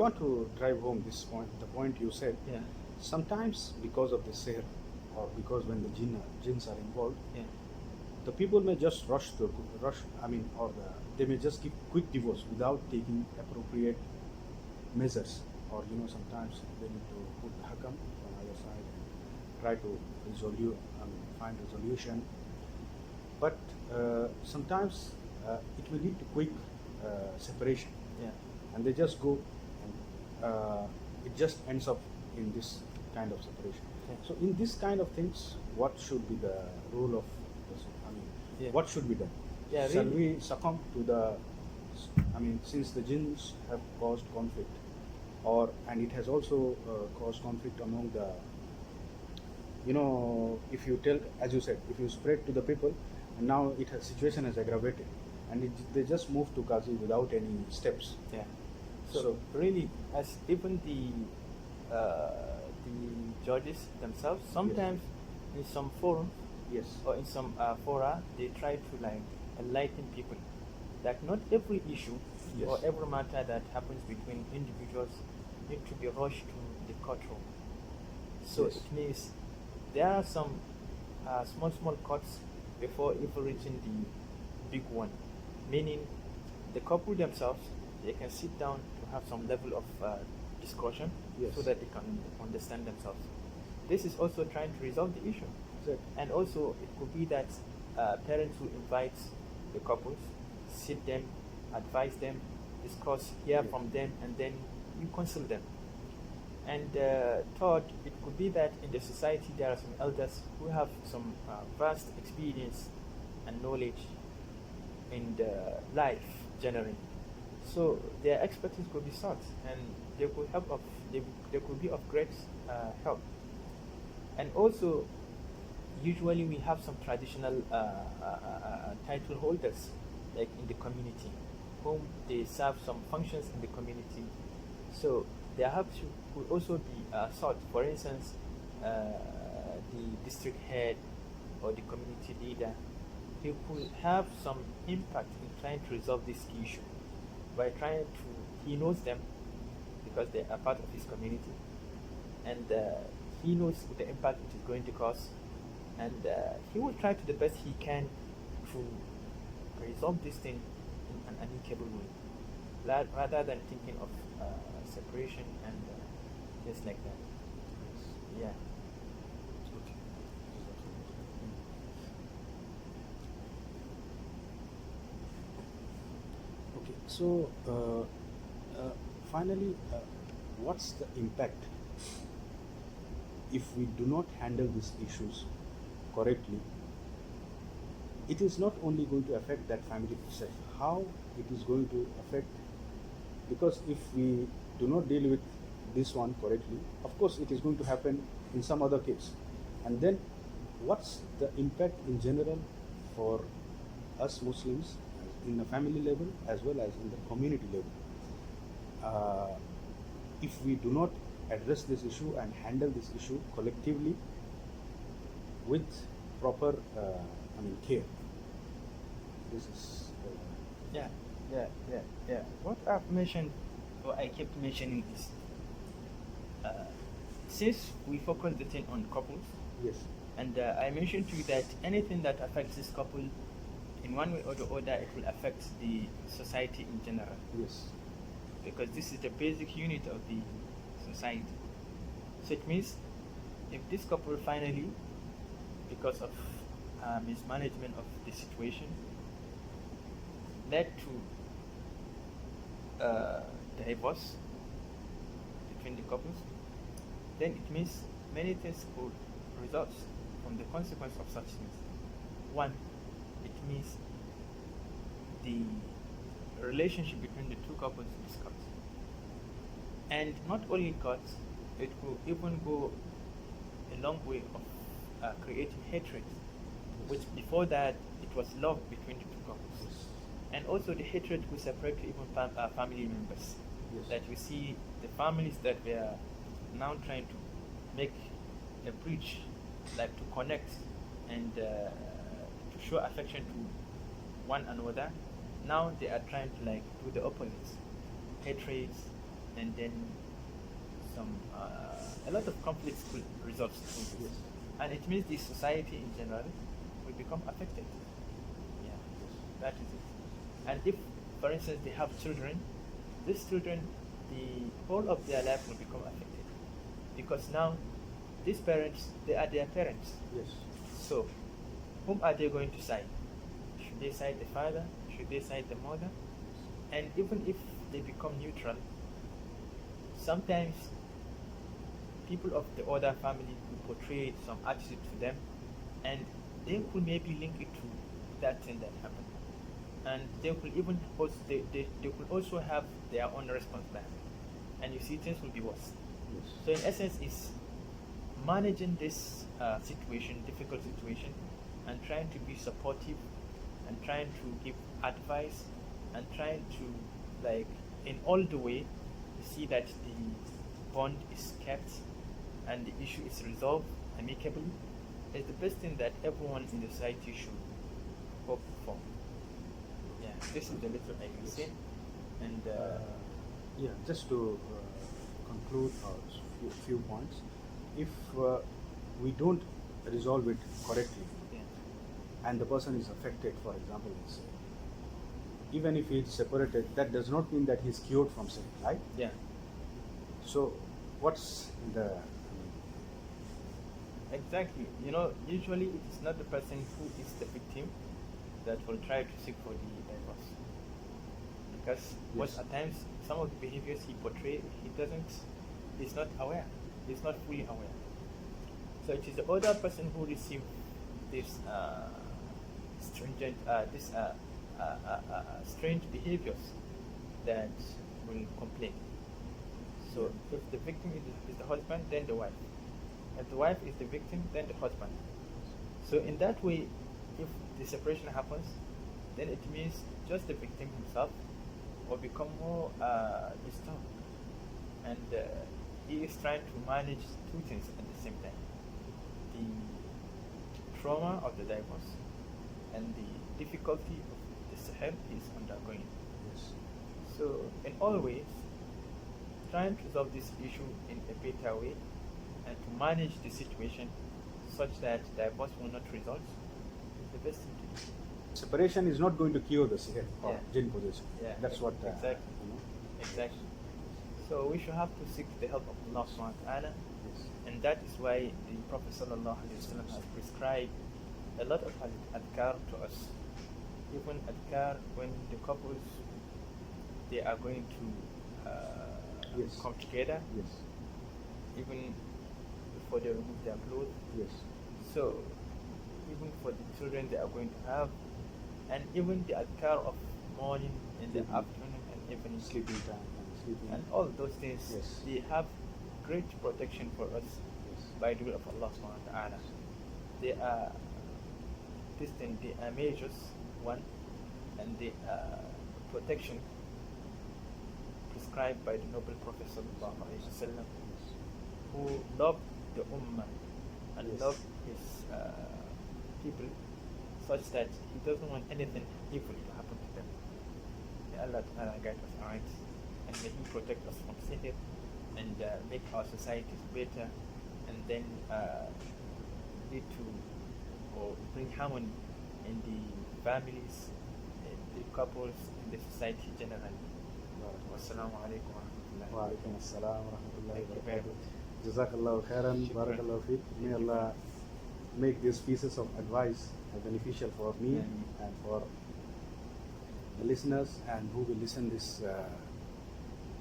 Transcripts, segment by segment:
I want to drive home this point, the point you said. Yeah. Sometimes because of the sihr, or because when the jinns are involved, Yeah. the people may just rush. I mean, or they may just give quick divorce without taking appropriate measures. Or sometimes they need to put the hakam on either side and try to find resolution. But sometimes it will lead to quick separation, Yeah. and they just go, and it just ends up in this kind of separation. Yeah. So in this kind of things, what should be the role of Yeah. what should be done? Yeah, Shall really. we succumb to since the jinns have caused conflict, and it has also caused conflict among the, if you tell, as you said, if you spread to the people, and now situation has aggravated, and they just move to Qazi without any steps. Yeah. So really, as even the judges themselves, sometimes in some forums Yes. or in some fora, they try to like enlighten people that not every issue Yes. or every matter that happens between individuals need to be rushed to the courtroom. So Yes. it means there are some small courts before even reaching the big one, meaning the couple themselves, they can sit down to have some level of discussion. Yes. So that they can understand themselves. This is also trying to resolve the issue. Exactly. And also it could be that parents will invite the couples, sit them, advise them, discuss, hear Yeah. from them, and then you counsel them. And third, it could be that in the society there are some elders who have some vast experience and knowledge in the life generally. So their expertise could be sought, and they could they could be of great help. And also, usually we have some traditional title holders, like in the community, whom they serve some functions in the community. So their help could also be sought. For instance, the district head or the community leader, he could have some impact in trying to resolve this issue by trying to. He knows them because they are part of his community, and he knows the impact it is going to cause, and he will try to the best he can to resolve this thing in an amicable way, rather than thinking of separation and things like that. Yeah. Okay. Okay. So finally, what's the impact if we do not handle these issues correctly? It is not only going to affect that family itself, how it is going to affect, because if we do not deal with this one correctly, of course it is going to happen in some other case. And then what's the impact in general for us Muslims in the family level as well as in the community level? If we do not address this issue and handle this issue collectively with proper care. This is Yeah. What I've mentioned, or I kept mentioning, is since we focus the thing on couples, yes, and I mentioned to you that anything that affects this couple in one way or the other, it will affect the society in general, yes, because this is the basic unit of the society. So it means if this couple finally, because of mismanagement of the situation, led to divorce between the couples, then it means many things could result from the consequence of such things. One, it means the relationship between the two couples is cut. And not only cut, it could even go a long way of creating hatred, which before that it was love between the two couples. And also the hatred will separate even family members. yes, That we see the families that were now trying to make a bridge, like to connect and to show affection to one another. Now they are trying to like do the opposite, hatred and then a lot of conflicts could result from this. Yes. And it means the society in general will become affected. Yeah, that is it. And if, for instance, they have children, these children, the whole of their life will become affected, because now these parents, they are their parents. Yes. So, whom are they going to side? Should they side the father? Should they side the mother? And even if they become neutral, sometimes people of the other family will portray some attitude to them, and they could maybe link it to that thing that happened. And they could even also, they could also have their own response back. And you see, things will be worse. Yes. So in essence, it's managing this situation, difficult situation, and trying to be supportive, and trying to give advice, and trying to, like, in all the way, see that the bond is kept and the issue is resolved amicably, is the best thing that everyone in the society should hope for. Yeah, this is the little I can say. And Yeah, just to conclude a few points. If we don't resolve it correctly, yeah, and the person is affected, for example, let's say, even if he is separated, that does not mean that he is cured from sin, right? yeah, So, what's the exactly. You know, usually it is not the person who is the victim that will try to seek for the divorce, because most Yes. at times some of the behaviors he portrays, he's not aware, he's not fully aware. So it is the other person who received this stringent, strange behaviors that will complain. So if the victim is the husband, then the wife. If the wife is the victim, then the husband. So in that way, if the separation happens, then it means just the victim himself will become more disturbed, and he is trying to manage two things at the same time: the trauma of the divorce and the difficulty of the sihr he is undergoing. yes? So in all ways, trying to resolve this issue in a better way and to manage the situation such that divorce will not result is the best thing to do. Separation is not going to cure the sihr or Yeah. jinn possession. Yeah, That's what exactly. you know. Exactly. So we should have to seek the help of Allah subhanahu wa ta'ala, Yes. and that is why the Prophet sallallahu alaihi wasallam has prescribed a lot of adhkar to us. Even adhkar when the couples, they are going to Yes. come together, Yes. even before they remove their clothes. Yes. So even for the children they are going to have, and even the adhkar of morning in the Mhm. afternoon and evening, Sleeping time and sleeping. and all those things, Yes. they have great protection for us Yes. by the will of Allah subhanahu wa ta'ala. They are distant, they are measures, one, and they are protection prescribed by the noble Prophet sallallahu alaihi wasallam, who loved the ummah and Yes. loved his people such that he doesn't want anything evil to happen to them. May Allah Ta'ala guide us right, and may He protect us from sihr, and make our societies better, and then lead to or bring harmony in the families, in the couples, in the society generally. Wassalamu alaikum wa rahmatullahi wa Wa alaikum assalam wa rahmatullahi Thank wa you very barakatuh. much. Jazakallahu khairan, Shukran. barakallahu feek. May Allah make these pieces of advice beneficial for me Ameen. and for the listeners and who will listen this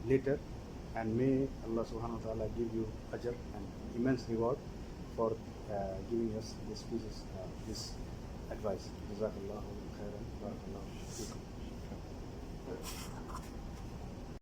later. And may Allah subhanahu wa ta'ala give you ajr and immense reward for giving us these pieces, this advice. Jazakallahu khairan, barakallahu feekum.